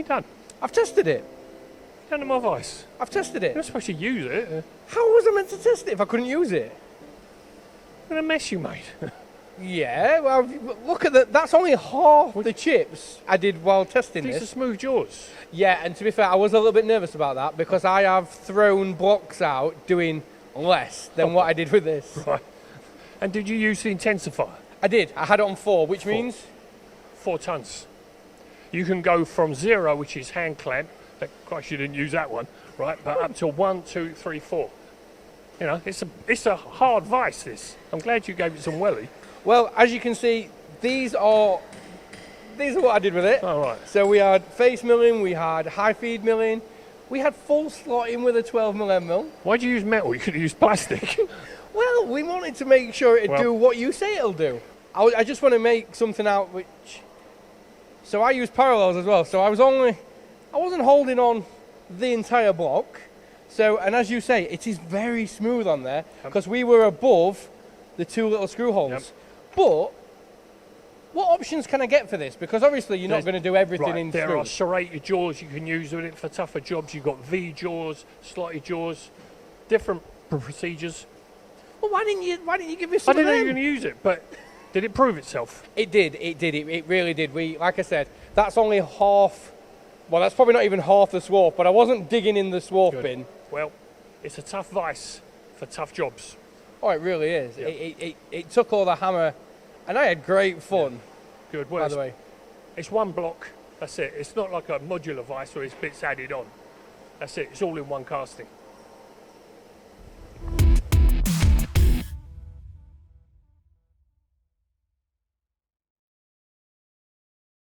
you done? I've tested it. Done to my vise. I've tested You're it. not supposed to use it. How was I meant to test it if I couldn't use it? What a mess you made. Yeah, well, look at that. That's only half the chips I did while testing These are this. smooth jaws. Yeah, and to be fair, I was a little bit nervous about that because I have thrown blocks out doing less than what I did with this. Right. And did you use the intensifier? I did. I had it on 4, which means 4 tons. You can go from 0, which is hand clamp. Christ, you didn't use that one, right? But up to 1, 2, 3, 4. You know, it's a hard vise. This. I'm glad you gave it some welly. well, as you can see, these are what I did with it. All right. So we had face milling, we had high feed milling, we had full slotting with a 12mm mill. Why'd you use metal? You could have used plastic. Well, we wanted to make sure it'd do what you say it'll do. I just want to make something out which. So I used parallels as well. So I wasn't holding on the entire block. So, and as you say, it is very smooth on there because we were above the 2 little screw holes. Yep. But what options can I get for this? Because obviously you're not going to do everything in There screw. are serrated jaws you can use with it for tougher jobs. You've got V jaws, slotted jaws, different procedures. Well, why didn't you give me some I didn't know of you were them? going to use it, but did it prove itself? It did. It really did. Like I said, that's only half. Well, that's probably not even half the swarf, but I wasn't digging in the swarf Good. bin. Well, it's a tough vise for tough jobs. Oh, it really is. Yeah. It took all the hammer, and I had great fun. Good. By Well, the way, it's one block. That's it. It's not like a modular vise where it's bits added on. That's it. It's all in one casting.